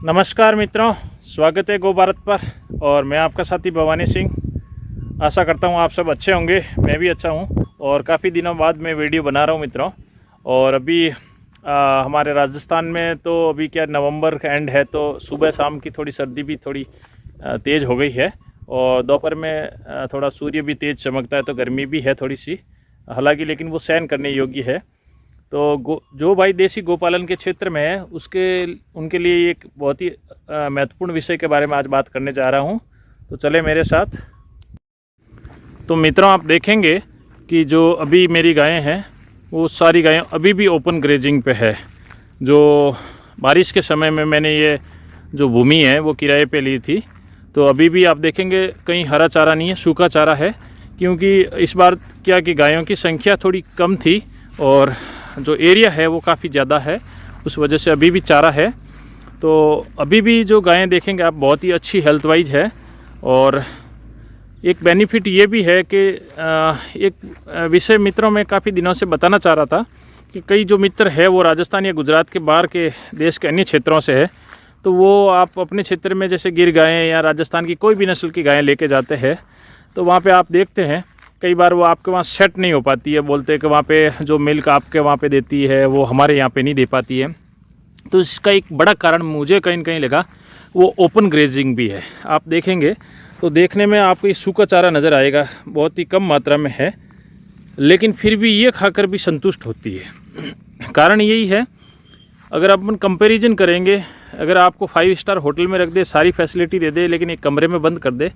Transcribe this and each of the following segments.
नमस्कार मित्रों, स्वागत है गो भारत पर। और मैं आपका साथी भवानी सिंह। आशा करता हूँ आप सब अच्छे होंगे। मैं भी अच्छा हूँ और काफ़ी दिनों बाद मैं वीडियो बना रहा हूँ मित्रों। और अभी हमारे राजस्थान में तो अभी क्या नवंबर का एंड है, तो सुबह शाम की थोड़ी सर्दी भी थोड़ी तेज़ हो गई है और दोपहर में थोड़ा सूर्य भी तेज़ चमकता है, तो गर्मी भी है थोड़ी सी, हालांकि लेकिन वो सहन करने योग्य है। तो जो भाई देसी गोपालन के क्षेत्र में है उनके लिए एक बहुत ही महत्वपूर्ण विषय के बारे में आज बात करने जा रहा हूं। तो चले मेरे साथ। तो मित्रों, आप देखेंगे कि जो अभी मेरी गायें हैं वो सारी गायें अभी भी ओपन ग्रेजिंग पे है। जो बारिश के समय में मैंने ये जो भूमि है वो किराए पे ली थी, तो अभी भी आप देखेंगे कहीं हरा चारा नहीं है, सूखा चारा है। क्योंकि इस बार क्या कि गायों की संख्या थोड़ी कम थी और जो एरिया है वो काफ़ी ज़्यादा है, उस वजह से अभी भी चारा है। तो अभी भी जो गायें देखेंगे आप बहुत ही अच्छी हेल्थ वाइज है। और एक बेनिफिट ये भी है कि एक विषय मित्रों में काफ़ी दिनों से बताना चाह रहा था कि कई जो मित्र है वो राजस्थान या गुजरात के बाहर के देश के अन्य क्षेत्रों से है, तो वो आप अपने क्षेत्र में जैसे गिर गायें या राजस्थान की कोई भी नस्ल की गायें लेके जाते हैं, तो वहाँ पे आप देखते हैं कई बार वो आपके वहाँ सेट नहीं हो पाती है। बोलते हैं कि वहाँ पे जो मिल्क आपके वहाँ पे देती है वो हमारे यहाँ पे नहीं दे पाती है। तो इसका एक बड़ा कारण मुझे कहीं न कहीं लगा वो ओपन ग्रेजिंग भी है। आप देखेंगे तो देखने में आपको ये सूखा चारा नज़र आएगा, बहुत ही कम मात्रा में है, लेकिन फिर भी ये खाकर भी संतुष्ट होती है। कारण यही है, अगर अपन कंपेरिजन करेंगे, अगर आपको 5 स्टार होटल में रख दे, सारी फैसिलिटी दे दे, लेकिन एक कमरे में बंद कर दे,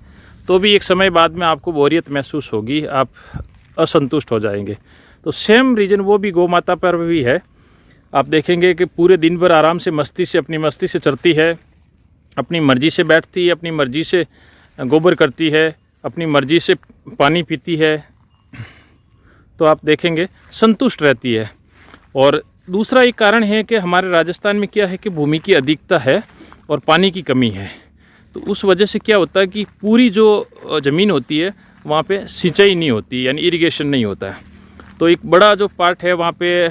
तो भी एक समय बाद में आपको बोरियत महसूस होगी, आप असंतुष्ट हो जाएंगे। तो सेम रीज़न वो भी गौ माता पर भी है। आप देखेंगे कि पूरे दिन भर आराम से अपनी मस्ती से चरती है, अपनी मर्ज़ी से बैठती है, अपनी मर्ज़ी से गोबर करती है, अपनी मर्ज़ी से पानी पीती है, तो आप देखेंगे संतुष्ट रहती है। और दूसरा एक कारण है कि हमारे राजस्थान में क्या है कि भूमि की अधिकता है और पानी की कमी है। तो उस वजह से क्या होता है कि पूरी जो ज़मीन होती है वहाँ पे सिंचाई नहीं होती, यानी इरिगेशन नहीं होता है। तो एक बड़ा जो पार्ट है वहाँ पे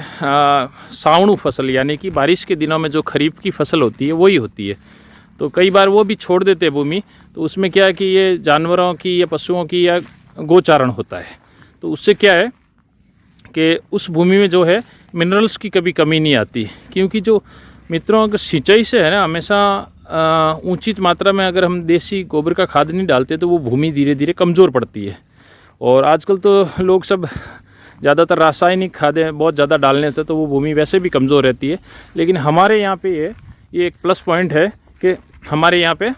सावणु फसल, यानी कि बारिश के दिनों में जो खरीफ की फसल होती है वही होती है। तो कई बार वो भी छोड़ देते हैं भूमि, तो उसमें क्या है कि ये जानवरों की या पशुओं की या गोचारण होता है। तो उससे क्या है कि उस भूमि में जो है मिनरल्स की कभी कमी नहीं आती। क्योंकि जो मित्रों अगर सिंचाई से है ना, हमेशा उचित मात्रा में अगर हम देसी गोबर का खाद नहीं डालते तो वो भूमि धीरे धीरे कमज़ोर पड़ती है। और आजकल तो लोग सब ज़्यादातर रासायनिक खादें बहुत ज़्यादा डालने से तो वो भूमि वैसे भी कमज़ोर रहती है। लेकिन हमारे यहाँ पे ये एक प्लस पॉइंट है कि हमारे यहाँ पे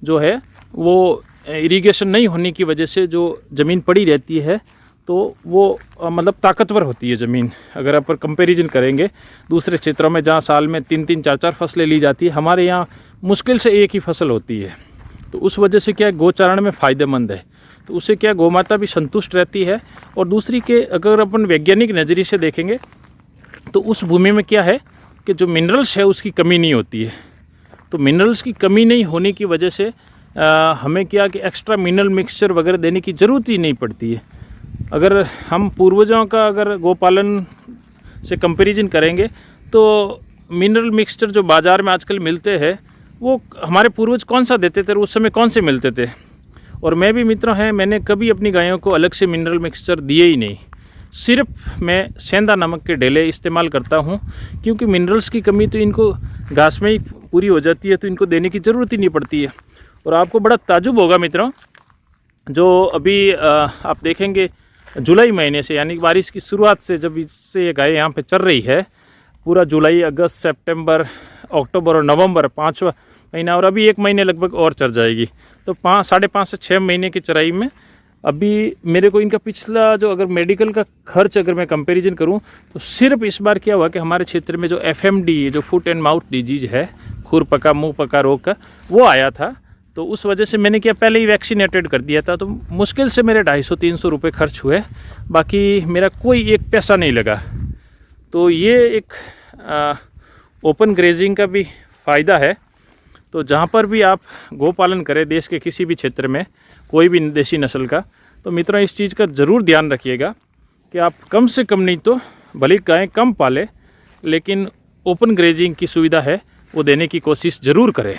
जो है वो इरिगेशन नहीं होने की वजह से जो ज़मीन पड़ी रहती है तो वो मतलब ताकतवर होती है ज़मीन। अगर आप कंपैरिजन करेंगे दूसरे क्षेत्रों में जहाँ साल में 3-3, 4-4 फसलें ली जाती है, हमारे यहाँ मुश्किल से एक ही फसल होती है। तो उस वजह से क्या गोचारण में फ़ायदेमंद है। तो उससे क्या गौ माता भी संतुष्ट रहती है। और दूसरी के अगर अपन वैज्ञानिक नज़रिए से देखेंगे तो उस भूमि में क्या है कि जो मिनरल्स है उसकी कमी नहीं होती है। तो मिनरल्स की कमी नहीं होने की वजह से हमें क्या कि एक्स्ट्रा मिनरल मिक्सचर वगैरह देने की ज़रूरत ही नहीं पड़ती है। अगर हम पूर्वजों का अगर गोपालन से कंपैरिजन करेंगे तो मिनरल मिक्सचर जो बाज़ार में आजकल मिलते हैं वो हमारे पूर्वज कौन सा देते थे, उस समय कौन से मिलते थे। और मैं भी मित्रों हैं, मैंने कभी अपनी गायों को अलग से मिनरल मिक्सचर दिए ही नहीं। सिर्फ मैं सेंधा नमक के ढेले इस्तेमाल करता हूँ, क्योंकि मिनरल्स की कमी तो इनको घास में ही पूरी हो जाती है, तो इनको देने की ज़रूरत ही नहीं पड़ती है। और आपको बड़ा ताजुब होगा मित्रों, जो अभी आप देखेंगे जुलाई महीने से, यानी बारिश की शुरुआत से जब इससे ये गाय यहाँ पे चल रही है, पूरा जुलाई, अगस्त, सितंबर, अक्टूबर और नवंबर 5वां महीना, और अभी 1 महीने लगभग और चर जाएगी। तो 5-5.5 से 6 महीने की चराई में अभी मेरे को इनका पिछला जो अगर मेडिकल का खर्च अगर मैं कंपैरिजन करूं तो सिर्फ इस बार क्या हुआ कि हमारे क्षेत्र में जो FMD, जो फुट एंड माउथ डिजीज़ है, खुर पका मुँह पका रोग का, वो आया था। तो उस वजह से मैंने क्या पहले ही वैक्सीनेटेड कर दिया था। तो मुश्किल से मेरे 250-300 रुपये खर्च हुए, बाकी मेरा कोई एक पैसा नहीं लगा। तो ये एक ओपन ग्रेजिंग का भी फ़ायदा है। तो जहाँ पर भी आप गोपालन करें देश के किसी भी क्षेत्र में, कोई भी देसी नस्ल का, तो मित्रों इस चीज़ का ज़रूर ध्यान रखिएगा कि आप कम से कम नहीं तो भले गायें कम पालें, लेकिन ओपन ग्रेजिंग की सुविधा है वो देने की कोशिश ज़रूर करें।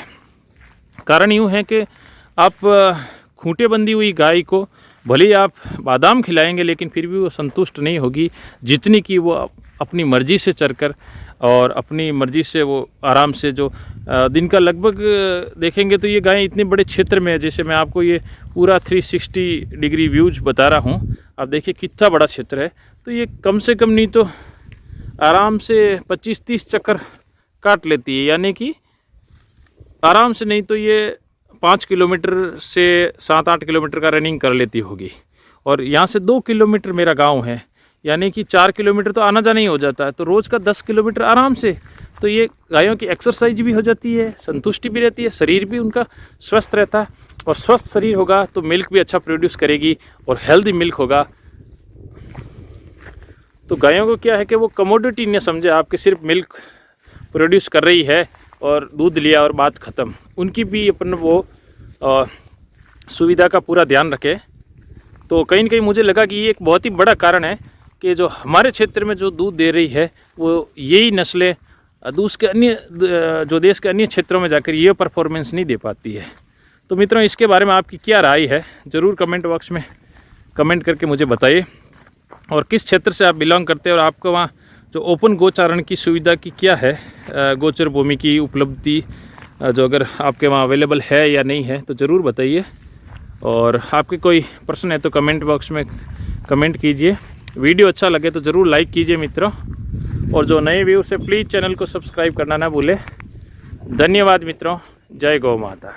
कारण यूँ है कि आप खूंटे बंधी हुई गाय को भले ही आप बादाम खिलाएंगे लेकिन फिर भी वो संतुष्ट नहीं होगी जितनी कि वो अपनी मर्ज़ी से चरकर और अपनी मर्ज़ी से वो आराम से जो दिन का लगभग देखेंगे तो ये गाय इतने बड़े क्षेत्र में है। जैसे मैं आपको ये पूरा 360 डिग्री व्यूज बता रहा हूँ, आप देखिए कितना बड़ा क्षेत्र है। तो ये कम से कम नहीं तो आराम से 25-30 चक्कर काट लेती है, यानी कि आराम से नहीं तो ये 5 किलोमीटर से 7-8 किलोमीटर का रनिंग कर लेती होगी। और यहाँ से 2 किलोमीटर मेरा गांव है, यानी कि 4 किलोमीटर तो आना जाना ही हो जाता है। तो रोज़ का 10 किलोमीटर आराम से, तो ये गायों की एक्सरसाइज भी हो जाती है, संतुष्टि भी रहती है, शरीर भी उनका स्वस्थ रहता है। और स्वस्थ शरीर होगा तो मिल्क भी अच्छा प्रोड्यूस करेगी और हेल्दी मिल्क होगा। तो गायों को क्या है कि वो कमोडिटी न समझे आपके सिर्फ मिल्क प्रोड्यूस कर रही है और दूध लिया और बात ख़त्म। उनकी भी अपन वो सुविधा का पूरा ध्यान रखें। तो कहीं न कहीं मुझे लगा कि ये एक बहुत ही बड़ा कारण है कि जो हमारे क्षेत्र में जो दूध दे रही है वो यही नस्लें दूध के अन्य जो देश के अन्य क्षेत्रों में जाकर ये परफॉर्मेंस नहीं दे पाती है। तो मित्रों, इसके बारे में आपकी क्या राय है ज़रूर कमेंट बॉक्स में कमेंट करके मुझे बताइए। और किस क्षेत्र से आप बिलोंग करते हैं और आपको वहाँ जो ओपन गोचारण की सुविधा की क्या है, गोचर भूमि की उपलब्धि जो अगर आपके वहाँ अवेलेबल है या नहीं है तो ज़रूर बताइए। और आपके कोई प्रश्न है तो कमेंट बॉक्स में कमेंट कीजिए। वीडियो अच्छा लगे तो ज़रूर लाइक कीजिए मित्रों, और जो नए व्यूअर्स है प्लीज़ चैनल को सब्सक्राइब करना ना भूलें। धन्यवाद मित्रों, जय गौ माता।